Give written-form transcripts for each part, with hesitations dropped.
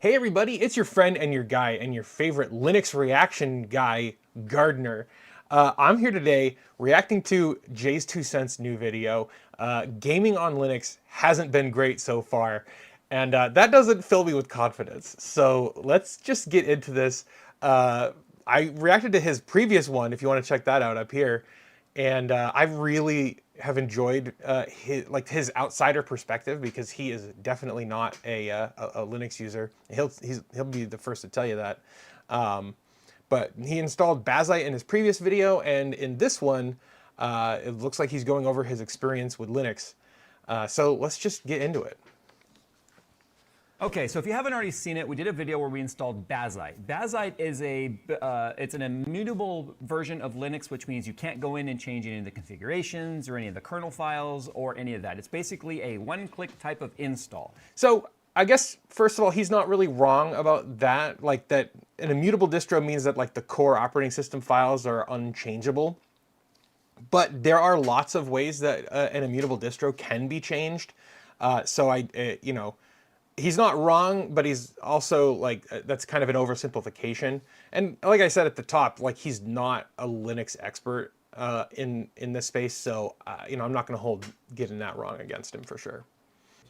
Hey everybody, it's your friend and your guy and your favorite Linux reaction guy, Gardiner. I'm here today reacting to JayzTwoCents' new video. Gaming on Linux hasn't been great so far, and that doesn't fill me with confidence. So let's just get into this. I reacted to his previous one, if you want to check that out up here, and I really have enjoyed his outsider perspective because he is definitely not a Linux user. He'll be the first to tell you that. But he installed Bazzite in his previous video, and in this one, it looks like he's going over his experience with Linux. So let's just get into it. Okay, so if you haven't already seen it, we did a video where we installed Bazzite. Bazzite is it's an immutable version of Linux, which means you can't go in and change any of the configurations or any of the kernel files or any of that. It's basically a one-click type of install. So I guess, first of all, he's not really wrong about that. Like that an immutable distro means that like the core operating system files are unchangeable. But there are lots of ways that an immutable distro can be changed. He's not wrong, but he's also like, that's kind of an oversimplification. And like I said at the top, like he's not a Linux expert in this space. So, I'm not going to hold getting that wrong against him for sure.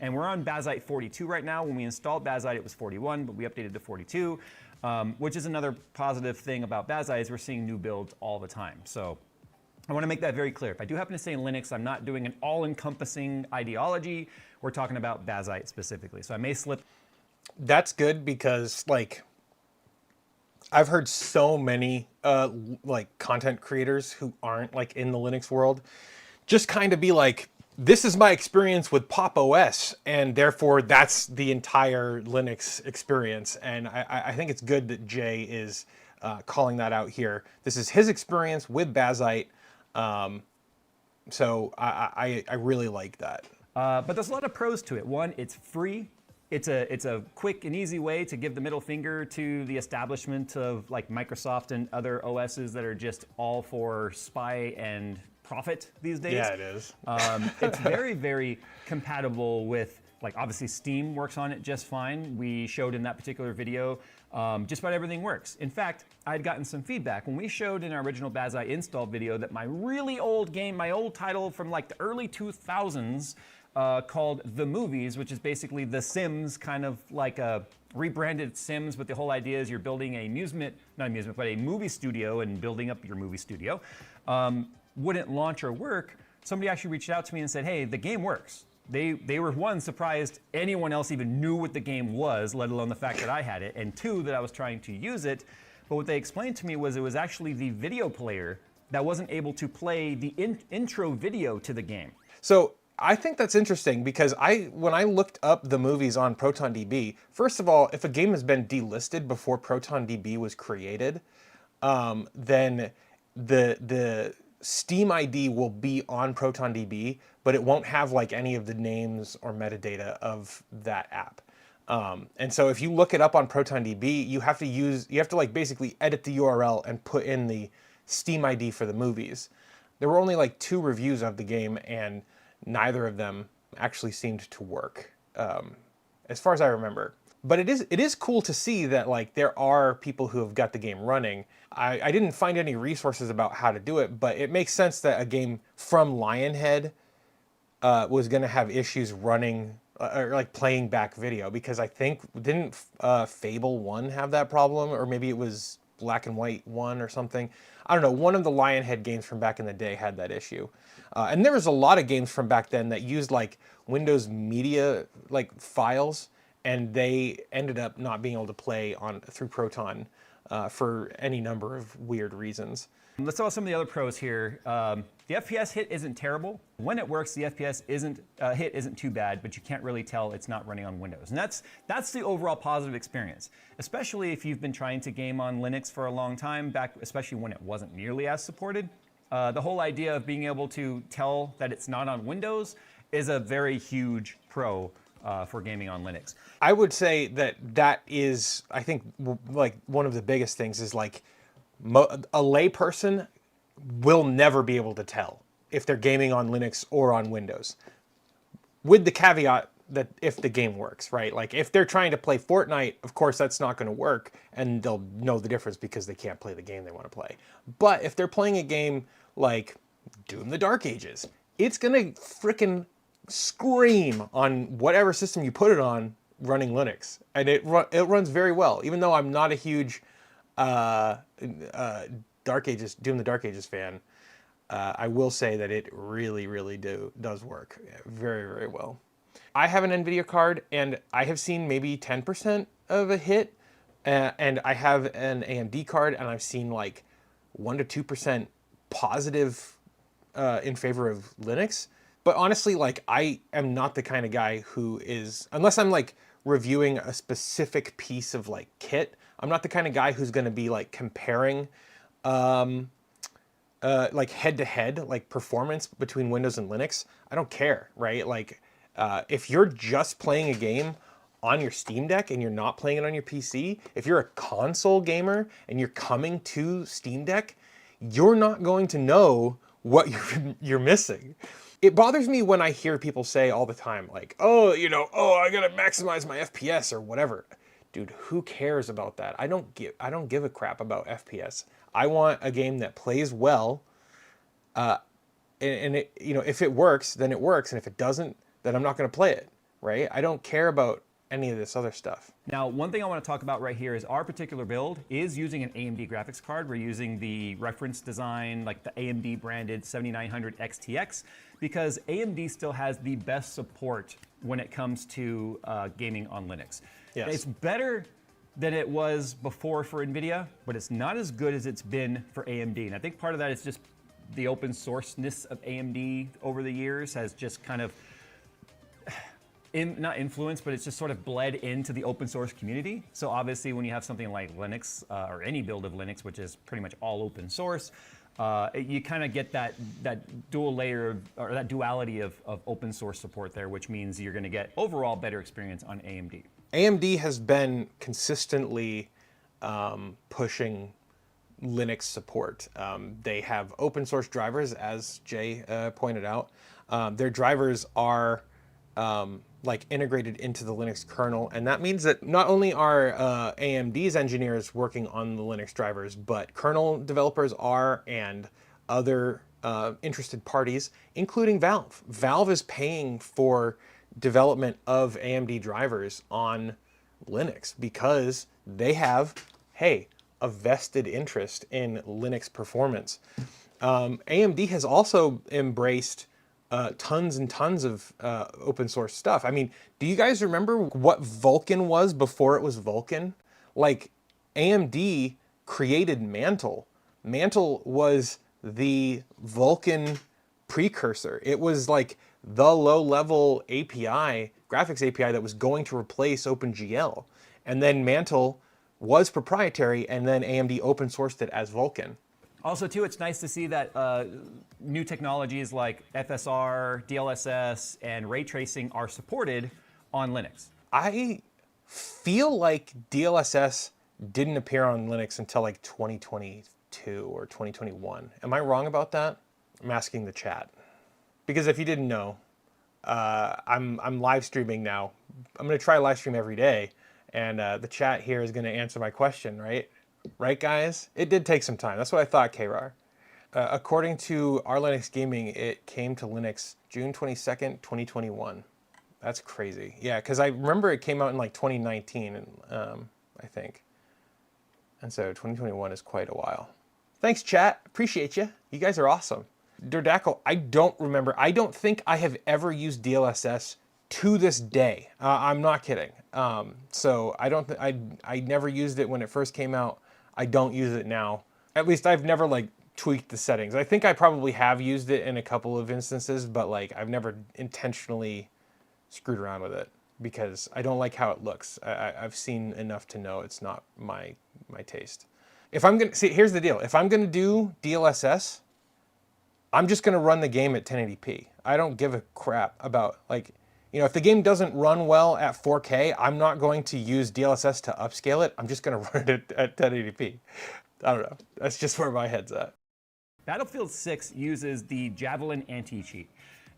And we're on Bazzite 42 right now. When we installed Bazzite, it was 41, but we updated to 42, which is another positive thing about Bazzite is we're seeing new builds all the time. So I want to make that very clear. If I do happen to say Linux, I'm not doing an all-encompassing ideology. We're talking about Bazzite specifically. So I may slip. That's good because like I've heard so many like content creators who aren't like in the Linux world just kind of be like, this is my experience with Pop OS, and therefore that's the entire Linux experience. And I think it's good that Jay is calling that out here. This is his experience with Bazzite. So I really like that. But there's a lot of pros to it. One, it's free. It's a quick and easy way to give the middle finger to the establishment of like Microsoft and other OSs that are just all for spy and profit these days. Yeah, it is. It's very, very compatible with, like, obviously Steam works on it just fine. We showed in that particular video, just about everything works. In fact, I had gotten some feedback when we showed in our original Bazzite install video that my really old game, my old title from like the early 2000s, called The Movies, which is basically The Sims, kind of like a rebranded Sims, but the whole idea is you're building a a movie studio and building up your movie studio, wouldn't launch or work. Somebody actually reached out to me and said, hey, the game works. They were, one, surprised anyone else even knew what the game was, let alone the fact that I had it, and two, that I was trying to use it. But what they explained to me was it was actually the video player that wasn't able to play the intro video to the game. So I think that's interesting because when I looked up the movies on ProtonDB, first of all, if a game has been delisted before ProtonDB was created, then the Steam ID will be on ProtonDB, but it won't have like any of the names or metadata of that app. And so if you look it up on ProtonDB, you have to like basically edit the URL and put in the Steam ID for the movies. There were only like 2 reviews of the game, and neither of them actually seemed to work, as far as I remember. But it is cool to see that like there are people who have got the game running. I didn't find any resources about how to do it, but it makes sense that a game from Lionhead was going to have issues running or like playing back video, because I think didn't Fable 1 have that problem, or maybe it was Black and White 1 or something. I don't know. One of the Lionhead games from back in the day had that issue, and there was a lot of games from back then that used like Windows Media like files, and they ended up not being able to play through Proton for any number of weird reasons. Let's talk about some of the other pros here. The FPS hit isn't terrible. When it works, the FPS hit isn't too bad, but you can't really tell it's not running on Windows. And that's the overall positive experience, especially if you've been trying to game on Linux for a long time, especially when it wasn't nearly as supported. The whole idea of being able to tell that it's not on Windows is a very huge pro for gaming on Linux. I would say that is, I think, like one of the biggest things is like a layperson will never be able to tell if they're gaming on Linux or on Windows. With the caveat that if the game works, right? Like if they're trying to play Fortnite, of course that's not going to work, and they'll know the difference because they can't play the game they want to play. But if they're playing a game like Doom: The Dark Ages, it's going to frickin' scream on whatever system you put it on running Linux, and it runs very well. Even though I'm not a huge Doom: The Dark Ages fan, I will say that it really does work very well. I have an NVIDIA card, and I have seen maybe 10% of a hit, and I have an AMD card, and I've seen like 1 to 2% positive in favor of Linux. But honestly, like I am not the kind of guy who is, unless I'm like reviewing a specific piece of like kit, I'm not the kind of guy who's going to be like comparing like head-to-head, like performance between Windows and Linux. I don't care, right? Like if you're just playing a game on your Steam Deck and you're not playing it on your PC, if you're a console gamer and you're coming to Steam Deck, you're not going to know what you're missing. It bothers me when I hear people say all the time, like, oh, I gotta maximize my FPS or whatever. Dude, who cares about that? I don't give a crap about FPS. I want a game that plays well, and it, if it works, then it works, and if it doesn't, then I'm not going to play it, right? I don't care about any of this other stuff. Now, one thing I want to talk about right here is our particular build is using an AMD graphics card. We're using the reference design, like the AMD branded 7900 XTX, because AMD still has the best support when it comes to gaming on Linux. Yes. It's better than it was before for NVIDIA, but it's not as good as it's been for AMD. And I think part of that is just the open sourceness of AMD over the years has just kind of, not influenced, but it's just sort of bled into the open source community. So obviously when you have something like Linux, or any build of Linux, which is pretty much all open source, you kind of get that dual layer, or that duality of open source support there, which means you're going to get overall better experience on AMD. AMD has been consistently pushing Linux support. They have open source drivers, as Jay pointed out. Their drivers are like integrated into the Linux kernel, and that means that not only are AMD's engineers working on the Linux drivers, but kernel developers are, and other interested parties, including Valve. Valve is paying for development of AMD drivers on Linux because they have, hey, a vested interest in Linux performance. AMD has also embraced tons and tons of open source stuff. I mean, do you guys remember what Vulkan was before it was Vulkan? Like, AMD created Mantle. Mantle was the Vulkan precursor. It was like the low-level API, graphics API, that was going to replace OpenGL. And then Mantle was proprietary, and then AMD open sourced it as Vulkan. Also, too, it's nice to see that new technologies like FSR, DLSS, and ray tracing are supported on Linux. I feel like DLSS didn't appear on Linux until like 2022 or 2021. Am I wrong about that? I'm asking the chat. Because if you didn't know, I'm live streaming now. I'm going to try live stream every day, and the chat here is going to answer my question, right? Right, guys? It did take some time. That's what I thought, KRAR. According to our Linux Gaming, it came to Linux June 22nd, 2021. That's crazy. Yeah, because I remember it came out in like 2019, and I think. And so 2021 is quite a while. Thanks, chat. Appreciate you. You guys are awesome. Dordackle, I don't remember. I don't think I have ever used DLSS to this day. I'm not kidding. So I don't. I never used it when it first came out. I don't use it now. At least I've never like tweaked the settings. I think I probably have used it in a couple of instances, but like I've never intentionally screwed around with it because I don't like how it looks. I've seen enough to know it's not my taste. If I'm gonna see, here's the deal. If I'm gonna do DLSS, I'm just gonna run the game at 1080p. I don't give a crap about like. If the game doesn't run well at 4K, I'm not going to use DLSS to upscale it. I'm just going to run it at 1080p. I don't know. That's just where my head's at. Battlefield 6 uses the Javelin anti-cheat.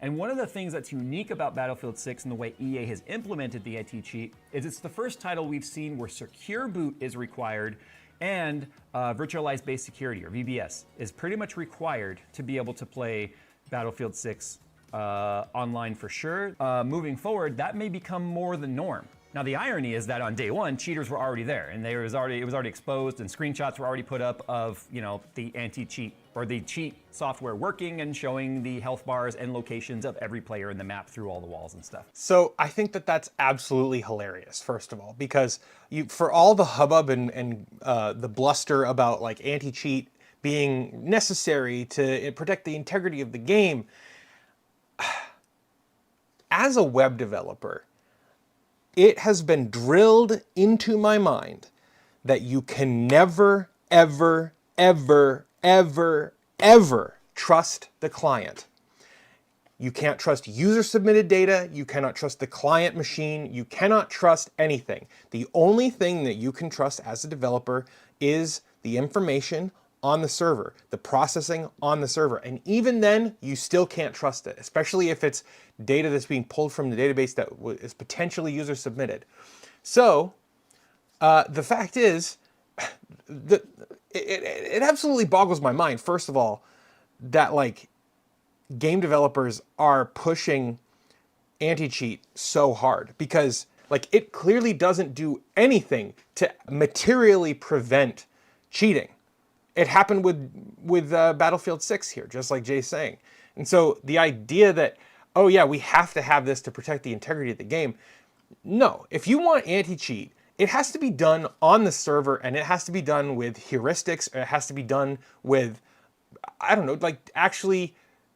And one of the things that's unique about Battlefield 6 and the way EA has implemented the anti-cheat is it's the first title we've seen where secure boot is required, and virtualized base security, or VBS, is pretty much required to be able to play Battlefield 6 online for sure. Moving forward, that may become more the norm. Now the irony is that on day one, cheaters were already there, and it was already exposed, and screenshots were already put up of the anti-cheat or the cheat software working and showing the health bars and locations of every player in the map through all the walls and stuff. So I think that that's absolutely hilarious, first of all, because for all the hubbub and the bluster about like anti-cheat being necessary to protect the integrity of the game, as a web developer, it has been drilled into my mind that you can never, ever, ever, ever, ever trust the client. You can't trust user-submitted data. You cannot trust the client machine. You cannot trust anything. The only thing that you can trust as a developer is the information on the server, the processing on the server. And even then, you still can't trust it, especially if it's data that's being pulled from the database that is potentially user submitted. So the fact is, it absolutely boggles my mind, first of all, that like game developers are pushing anti-cheat so hard, because like it clearly doesn't do anything to materially prevent cheating. It happened with Battlefield 6 here, just like Jay's saying. And so the idea that, oh yeah, we have to have this to protect the integrity of the game. No, if you want anti-cheat, it has to be done on the server, and it has to be done with heuristics, or it has to be done with, I don't know, like actually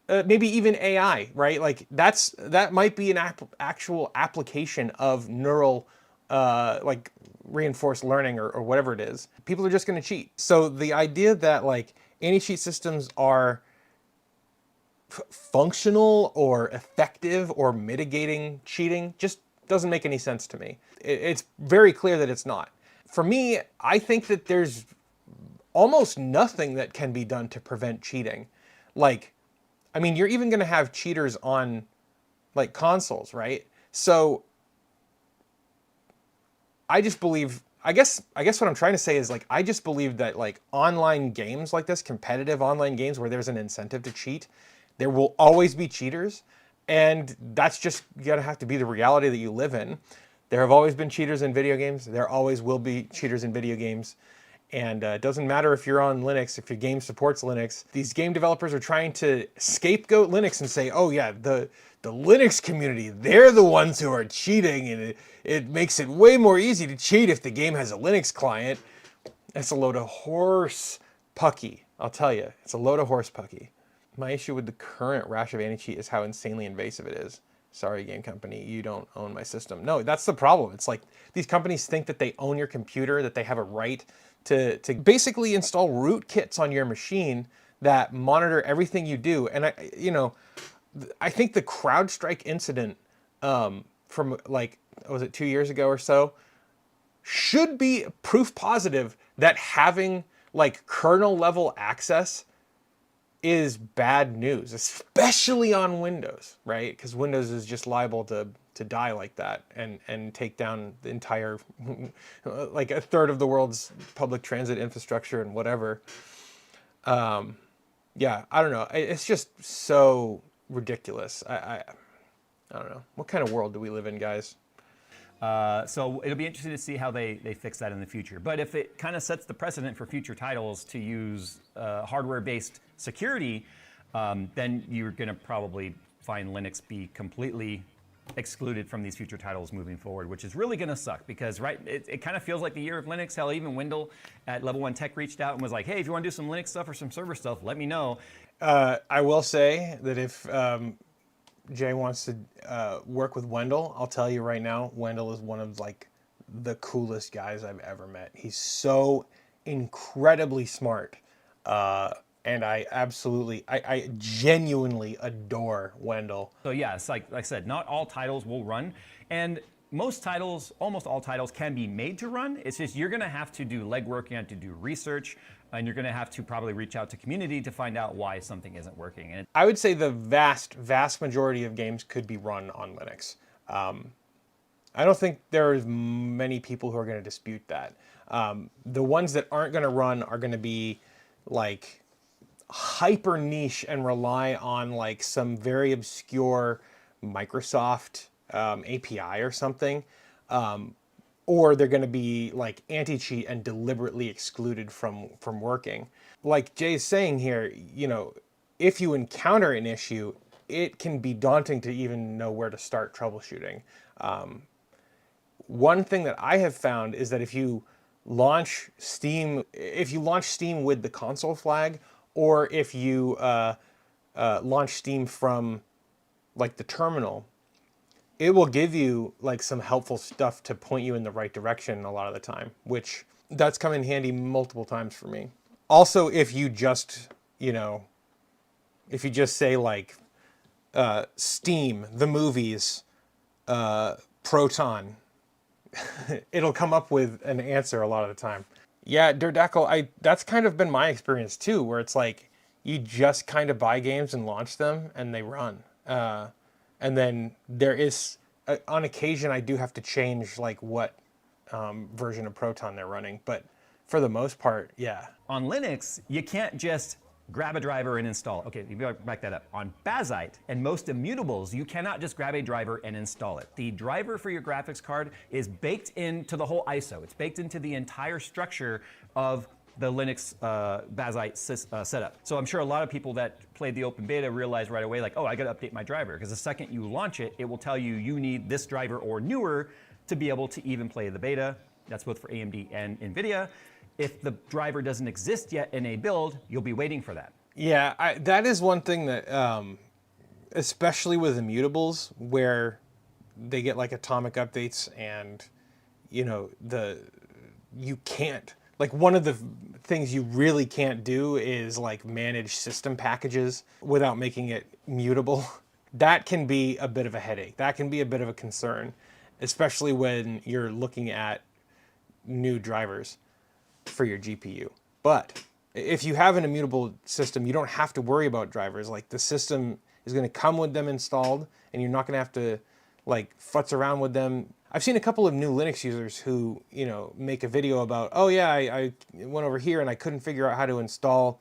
maybe even AI, right? Like that might be an actual application of neural like reinforced learning or whatever it is. People are just going to cheat. So the idea that like anti-cheat systems are functional or effective or mitigating cheating just doesn't make any sense to me. It's very clear that it's not. For me, I think that there's almost nothing that can be done to prevent cheating. Like, I mean, you're even going to have cheaters on like consoles, right? So I just believe, I guess what I'm trying to say is like, I just believe that like online games like this, competitive online games where there's an incentive to cheat, there will always be cheaters. And that's just gonna have to be the reality that you live in. There have always been cheaters in video games. There always will be cheaters in video games. And it doesn't matter if you're on Linux, if your game supports Linux. These game developers are trying to scapegoat Linux and say, oh yeah, the Linux community, they're the ones who are cheating, and it makes it way more easy to cheat if the game has a Linux client. That's a load of horse pucky, I'll tell you. It's a load of horse pucky. My issue with the current rash of anti-cheat is how insanely invasive it is. Sorry, game company, you don't own my system. No, that's the problem. It's like these companies think that they own your computer, that they have a right to basically install rootkits on your machine that monitor everything you do. And I think the CrowdStrike incident from like, was it 2 years ago or so, should be proof positive that having like kernel level access is bad news, especially on Windows, right? Because Windows is just liable to die like that and take down the entire, like a third of the world's public transit infrastructure and whatever. Yeah, I don't know. It's just so ridiculous. I don't know. What kind of world do we live in, guys? So it'll be interesting to see how they fix that in the future. But if it kind of sets the precedent for future titles to use hardware-based security, then you're going to probably find Linux be completely excluded from these future titles moving forward, which is really going to suck because it kind of feels like the year of Linux. Hell, even Wendell at Level 1 Tech reached out and was like, hey, if you want to do some Linux stuff or some server stuff, let me know. I will say that if Jay wants to work with Wendell, I'll tell you right now, Wendell is one of like the coolest guys I've ever met. He's so incredibly smart. And I genuinely adore Wendell. So yeah, it's like I said, not all titles will run. And most titles, almost all titles, can be made to run. It's just you're going to have to do legwork, you have to do research, and you're going to have to probably reach out to community to find out why something isn't working. And I would say the vast majority of games could be run on Linux. I don't think there's many people who are going to dispute that. The ones that aren't going to run are going to be like hyper niche and rely on like some very obscure Microsoft API or something. Or they're going to be like anti-cheat and deliberately excluded from working. Like Jay's saying here, you know, if you encounter an issue, it can be daunting to even know where to start troubleshooting. One thing that I have found is that if you launch Steam with the console flag, or if you launch Steam from like the terminal, it will give you like some helpful stuff to point you in the right direction a lot of the time, which that's come in handy multiple times for me. Also, if you just, you know, if you just say like Steam, the movies, Proton, it'll come up with an answer a lot of the time. Yeah, Dirdackle, that's kind of been my experience too, where it's like you just kind of buy games and launch them and they run. And then there is, on occasion, I do have to change like what version of Proton they're running, but for the most part, yeah. on Linux, you can't just grab a driver and install it. Okay, you gotta back that up. On Bazite and most immutables, you cannot just grab a driver and install it. The driver for your graphics card is baked into the whole ISO. It's baked into the entire structure of the Linux Bazite setup. So I'm sure a lot of people that played the open beta realized right away, like, oh, I gotta update my driver, because the second you launch it, it will tell you you need this driver or newer to be able to even play the beta. That's both for AMD and NVIDIA. If the driver doesn't exist yet in a build, you'll be waiting for that. Yeah, that is one thing that, especially with immutables, where they get like atomic updates and, you know, you can't, like one of the things you really can't do is like manage system packages without making it mutable. That can be a bit of a headache. That can be a bit of a concern, especially when you're looking at new drivers for your GPU. But if you have an immutable system, you don't have to worry about drivers. Like the system is going to come with them installed, and you're not going to have to like futz around with them. I've seen a couple of new Linux users who, you know, make a video about, oh yeah, I went over here and I couldn't figure out how to install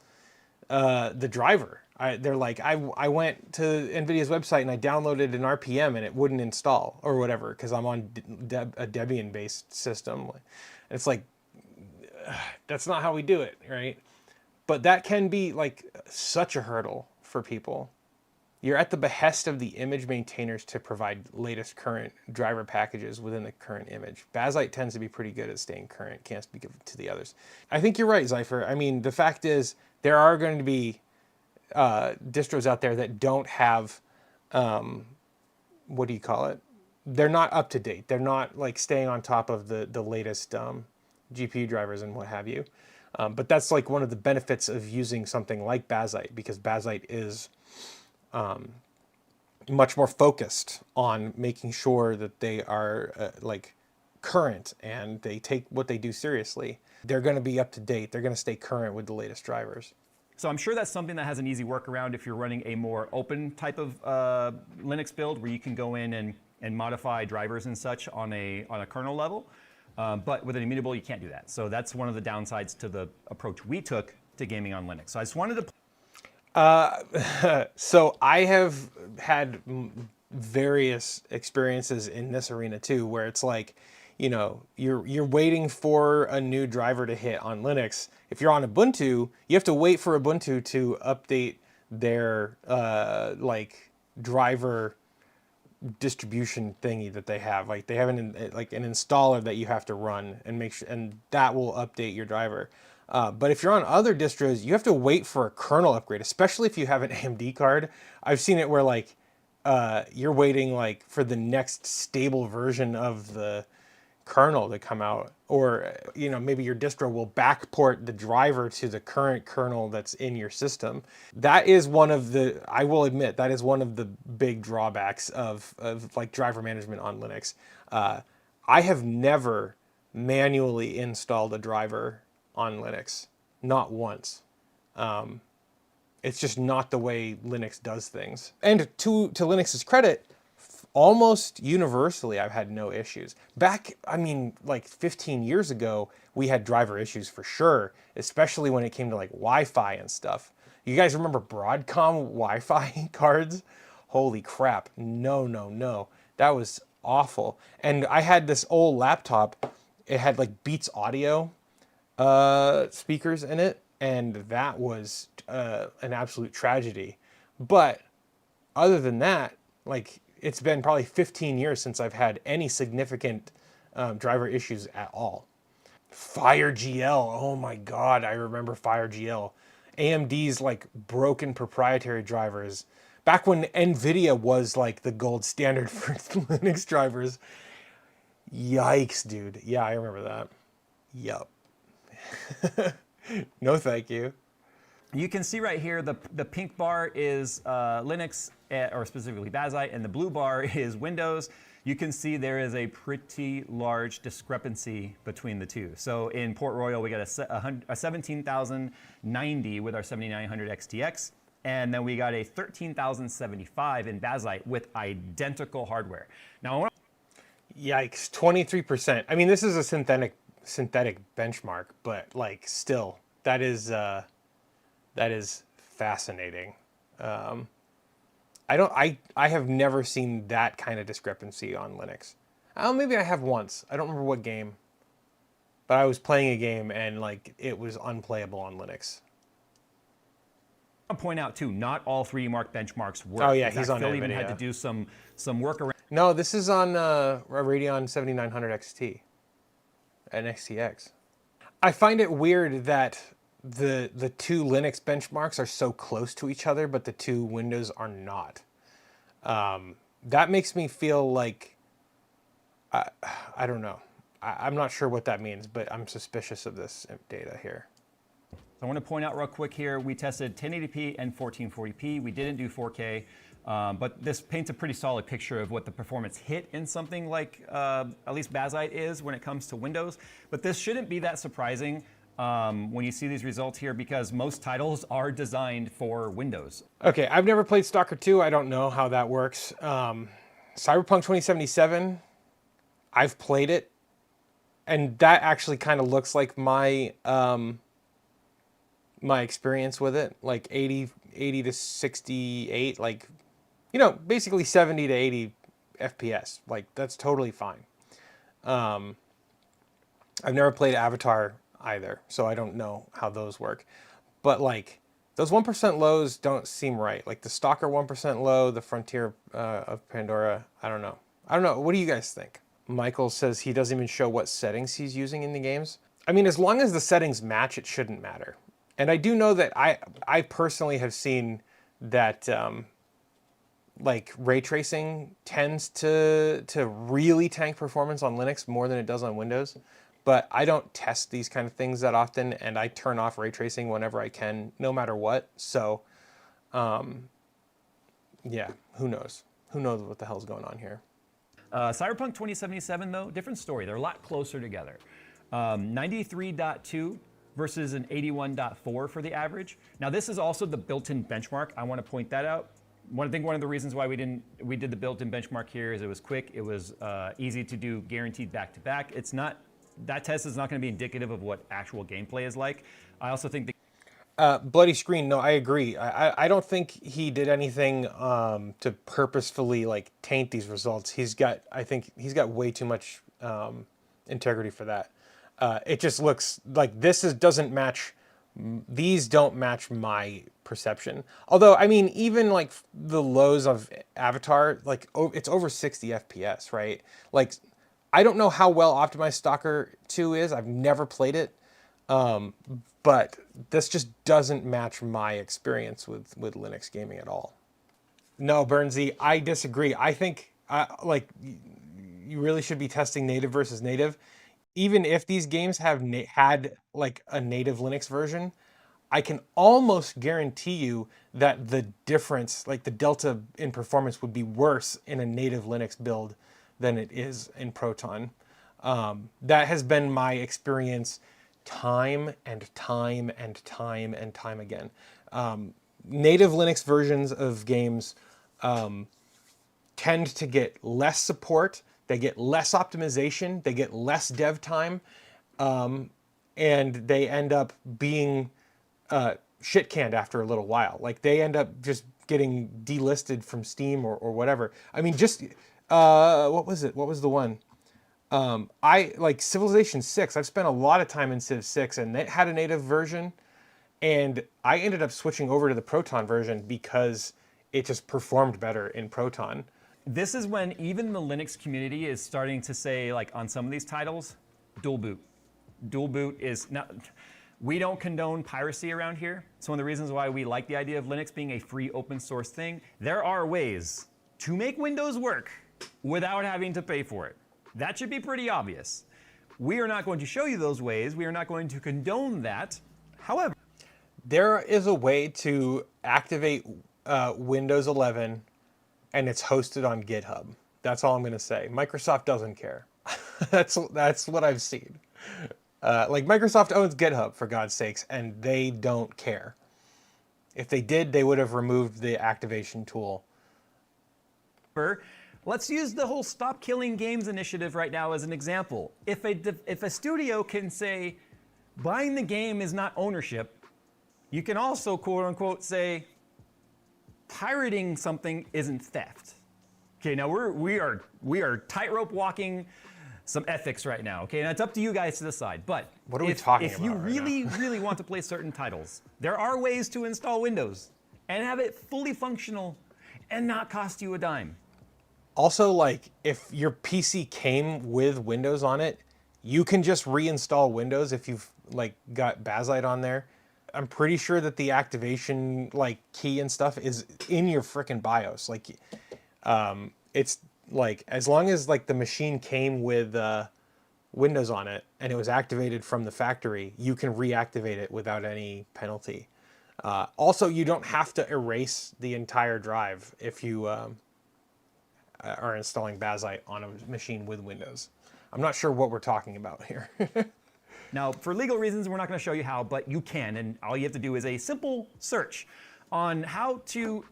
the driver. They're like, I went to NVIDIA's website and I downloaded an RPM and it wouldn't install or whatever because I'm on a Debian-based system. And it's like, that's not how we do it, right? But that can be like such a hurdle for people. You're at the behest of the image maintainers to provide latest current driver packages within the current image. Bazite tends to be pretty good at staying current. Can't speak to the others. I think you're right, Zypher. I mean, the fact is there are going to be distros out there that don't have, what do you call it? They're not up to date. They're not like staying on top of the latest GPU drivers and what have you. But that's like one of the benefits of using something like Bazite, because Bazite is much more focused on making sure that they are like current and they take what they do seriously. They're going to be up to date. They're going to stay current with the latest drivers. So I'm sure that's something that has an easy workaround if you're running a more open type of Linux build where you can go in and modify drivers and such on a kernel level. But with an immutable, you can't do that. So that's one of the downsides to the approach we took to gaming on Linux. So I just wanted to... So I have had various experiences in this arena too, where it's like, you know, you're waiting for a new driver to hit on Linux. If you're on Ubuntu, you have to wait for Ubuntu to update their like driver distribution thingy that they have. Like they have an installer that you have to run and make sure, and that will update your driver. But if you're on other distros, you have to wait for a kernel upgrade, especially if you have an AMD card. I've seen it where like you're waiting like for the next stable version of the kernel to come out, or you know, maybe your distro will backport the driver to the current kernel that's in your system. That is one of the, I will admit, that is one of the big drawbacks of like driver management on Linux. I have never manually installed a driver on Linux, not once. It's just not the way Linux does things. And to Linux's credit, almost universally, I've had no issues. Back, I mean, like 15 years ago, we had driver issues for sure, especially when it came to like Wi-Fi and stuff. You guys remember Broadcom Wi-Fi cards? Holy crap. No, no, no. That was awful. And I had this old laptop. It had like Beats Audio speakers in it, and that was an absolute tragedy. But other than that, like it's been probably 15 years since I've had any significant driver issues at all. FireGL, oh my God, I remember FireGL. AMD's like broken proprietary drivers. Back when NVIDIA was like the gold standard for Linux drivers. Yikes, dude. Yeah, I remember that. Yup. No, thank you. You can see right here, the pink bar is Linux, or specifically Bazzite, and the blue bar is Windows. You can see there is a pretty large discrepancy between the two. So in Port Royal, we got a 17,090 with our 7900 XTX, and then we got a 13,075 in Bazzite with identical hardware. Now, I want Yikes, 23%. I mean, this is a synthetic benchmark, but like still, that is fascinating. I have never seen that kind of discrepancy on Linux. Oh, maybe I have once. I don't remember what game, but I was playing a game and like it was unplayable on Linux. to point out too, not all 3D Mark benchmarks work. Oh yeah, In he's fact, on Phil even NVIDIA. had to do some work around. No, this is on a Radeon 7900 XT and XTX. I find it weird that the two Linux benchmarks are so close to each other, but the two Windows are not. That makes me feel like, I don't know. I'm not sure what that means, but I'm suspicious of this data here. I want to point out real quick here, we tested 1080p and 1440p. We didn't do 4K, but this paints a pretty solid picture of what the performance hit in something like at least Bazzite is when it comes to Windows. But this shouldn't be that surprising when you see these results here, because most titles are designed for Windows. Okay, I've never played Stalker 2. I don't know how that works. Cyberpunk 2077, I've played it, and that actually kind of looks like my my experience with it, like 80 to 68, like, you know, basically 70 to 80 FPS. Like, that's totally fine. I've never played Avatar either, so I don't know how those work. But like, those 1% lows don't seem right. Like the Stalker 1% low, the Frontier of Pandora, I don't know. I don't know. What do you guys think? Michael says he doesn't even show what settings he's using in the games. I mean, as long as the settings match, it shouldn't matter. And I do know that I personally have seen that like ray tracing tends to really tank performance on Linux more than it does on Windows. But I don't test these kind of things that often, and I turn off ray tracing whenever I can, no matter what. So, yeah, who knows? Who knows what the hell's going on here? Cyberpunk 2077, though, different story. They're a lot closer together. 93.2 versus an 81.4 for the average. Now, this is also the built-in benchmark. I want to point that out. I think one of the reasons why we did the built-in benchmark here is it was quick. It was easy to do, guaranteed back-to-back. It's not, that test is not going to be indicative of what actual gameplay is like. I also think Bloody Screen, no, I agree. I don't think he did anything to purposefully like taint these results. I think he's got way too much integrity for that. It just looks like doesn't match. These don't match my perception. Although, I mean, even like the lows of Avatar, like it's over 60 FPS, right? Like, I don't know how well optimized Stalker 2 is. I've never played it. But this just doesn't match my experience with Linux gaming at all. No, Bernsey, I disagree. I think like you really should be testing native versus native. Even if these games have had like a native Linux version, I can almost guarantee you that the difference, like the delta in performance, would be worse in a native Linux build than it is in Proton. That has been my experience time and time and time and time again. Native Linux versions of games tend to get less support, they get less optimization, they get less dev time, and they end up being shit canned after a little while. Like they end up just getting delisted from Steam or whatever. I mean, just what was it? What was the one? I like Civilization 6. I've spent a lot of time in Civ 6, and it had a native version, and I ended up switching over to the Proton version because it just performed better in Proton. This is when even the Linux community is starting to say, like on some of these titles, dual boot. Dual boot is not. We don't condone piracy around here. It's one of the reasons why we like the idea of Linux being a free open source thing. There are ways to make Windows work without having to pay for it. That should be pretty obvious. We are not going to show you those ways. We are not going to condone that. However, there is a way to activate Windows 11 and it's hosted on GitHub. That's all I'm going to say. Microsoft doesn't care. That's what I've seen. Like Microsoft owns GitHub, for God's sakes, and they don't care. If they did, they would have removed the activation tool. let's use the whole Stop Killing Games initiative right now as an example. If a studio can say, buying the game is not ownership, you can also, quote unquote, say, pirating something isn't theft. Okay, now we are tightrope walking some ethics right now. Okay, and it's up to you guys to decide. But what are we talking if about you right really, now? really want to play certain titles, there are ways to install Windows and have it fully functional and not cost you a dime. Also, like, if your PC came with Windows on it, you can just reinstall Windows if you've like got Bazite on there. I'm pretty sure that the activation like key and stuff is in your frickin' BIOS. Like, it's like as long as like the machine came with Windows on it and it was activated from the factory, you can reactivate it without any penalty. Also, you don't have to erase the entire drive if you are installing Bazite on a machine with Windows. I'm not sure what we're talking about here. Now, for legal reasons, we're not going to show you how, but you can, and all you have to do is a simple search on how to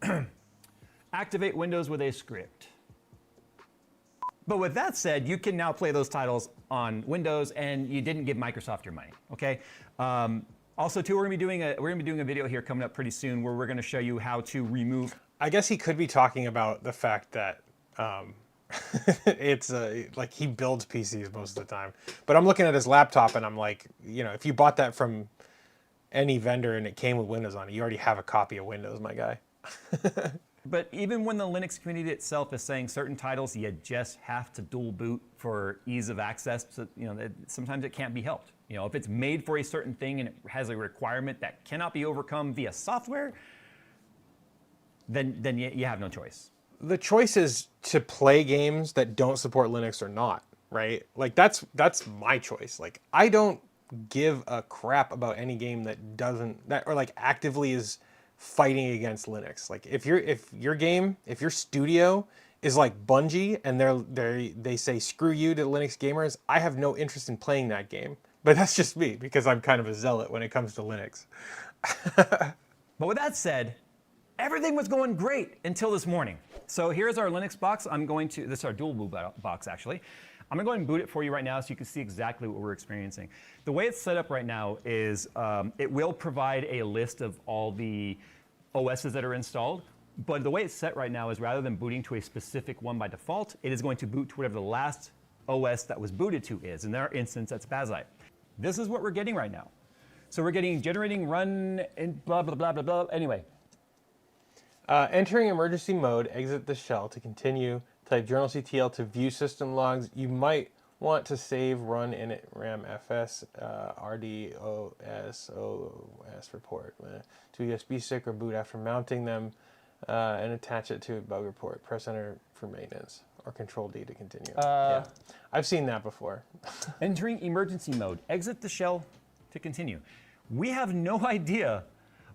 activate Windows with a script. But with that said, you can now play those titles on Windows, and you didn't give Microsoft your money. Okay. Also, too, we're gonna be doing a video here coming up pretty soon where we're gonna show you how to remove. I guess he could be talking about the fact that it's like he builds PCs most of the time. But I'm looking at his laptop and I'm like, you know, if you bought that from any vendor and it came with Windows on it, you already have a copy of Windows, my guy. But even when the Linux community itself is saying certain titles, you just have to dual boot for ease of access. So, you know, sometimes it can't be helped. You know, if it's made for a certain thing and it has a requirement that cannot be overcome via software, then you have no choice. The choice is to play games that don't support Linux or not, right? Like that's my choice. Like I don't give a crap about any game that doesn't or like actively is fighting against Linux. Like if your studio is like Bungie and they say screw you to Linux gamers, I have no interest in playing that game. But that's just me because I'm kind of a zealot when it comes to Linux. But with that said, everything was going great until this morning. So here's our Linux box. This is our dual boot box actually. I'm gonna go ahead and boot it for you right now so you can see exactly what we're experiencing. The way it's set up right now is it will provide a list of all the OSs that are installed, but the way it's set right now is rather than booting to a specific one by default, it is going to boot to whatever the last OS that was booted to is. In our instance, that's Bazite. This is what we're getting right now. So we're getting generating run and blah, blah, blah, blah, blah. Anyway. Entering emergency mode, exit the shell to continue. Type journalctl to view system logs. You might want to save run init ram fs rdos os report to USB stick or boot after mounting them and attach it to a bug report. Press enter for maintenance or control D to continue. Yeah, I've seen that before. Entering emergency mode, exit the shell to continue. We have no idea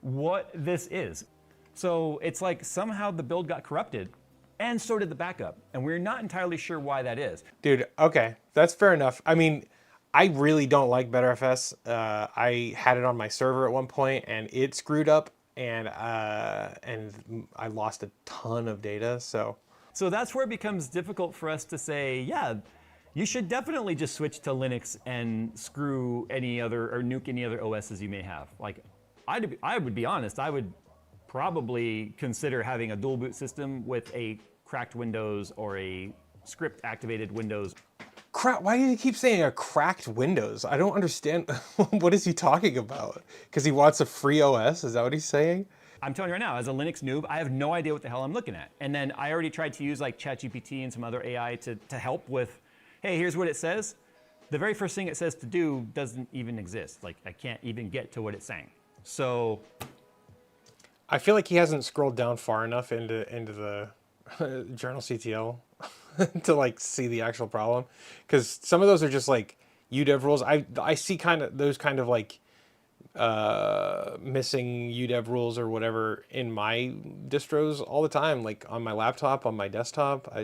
what this is. So it's like somehow the build got corrupted and so did the backup. And we're not entirely sure why that is. Dude, okay, that's fair enough. I mean, I really don't like BetterFS. I had it on my server at one point, and it screwed up, and I lost a ton of data. So that's where it becomes difficult for us to say, yeah, you should definitely just switch to Linux and screw any other or nuke any other OSs you may have. Like, I would be honest, I would probably consider having a dual boot system with a cracked Windows or a script activated Windows. crap, why do you keep saying a cracked Windows? I don't understand. What is he talking about? Because he wants a free OS? Is that what he's saying? I'm telling you right now, as a Linux noob, I have no idea what the hell I'm looking at. And then I already tried to use like ChatGPT and some other AI to help with, hey, here's what it says. The very first thing it says to do doesn't even exist. Like, I can't even get to what it's saying. So I feel like he hasn't scrolled down far enough into the journal CTL to like see the actual problem, because some of those are just like UDEV rules. I see kind of those kind of like missing UDEV rules or whatever in my distros all the time, like on my laptop, on my desktop.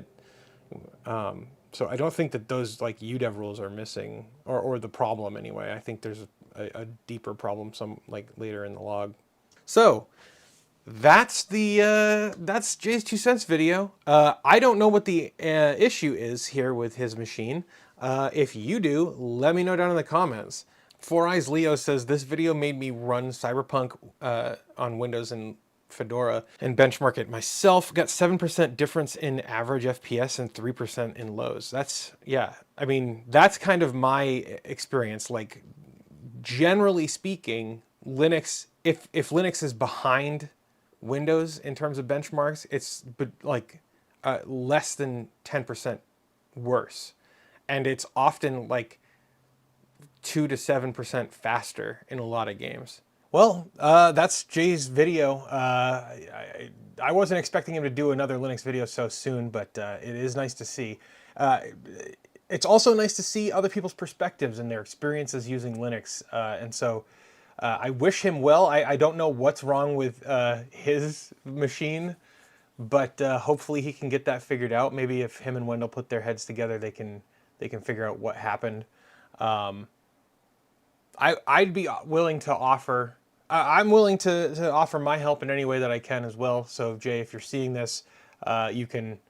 So I don't think that those like UDEV rules are missing or the problem anyway. I think there's a deeper problem some like later in the log. So that's JayzTwoCents video. I don't know what the issue is here with his machine. If you do, let me know down in the comments. Four Eyes Leo says this video made me run Cyberpunk on Windows and Fedora and benchmark it myself. Got 7% difference in average FPS and 3% in lows. That's, yeah, I mean, that's kind of my experience. Like, generally speaking, Linux, if Linux is behind Windows in terms of benchmarks, it's like less than 10% worse. And it's often like 2 to 7% faster in a lot of games. Well, that's Jay's video. I wasn't expecting him to do another Linux video so soon, but it is nice to see. It's also nice to see other people's perspectives and their experiences using Linux. And so I wish him well. I don't know what's wrong with his machine, but hopefully he can get that figured out. Maybe if him and Wendell put their heads together, they can figure out what happened. I'd be willing to offer. I'm willing to offer my help in any way that I can as well. So Jay, if you're seeing this, you can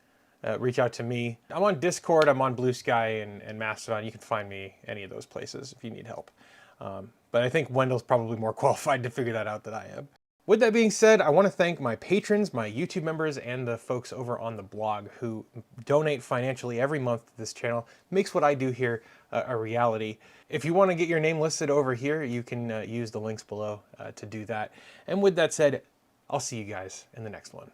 reach out to me. I'm on Discord, I'm on Blue Sky and Mastodon. You can find me any of those places if you need help. But I think Wendell's probably more qualified to figure that out than I am. With that being said, I want to thank my patrons, my YouTube members, and the folks over on the blog who donate financially every month to this channel. It makes what I do here a reality. If you want to get your name listed over here, you can use the links below to do that. And with that said, I'll see you guys in the next one.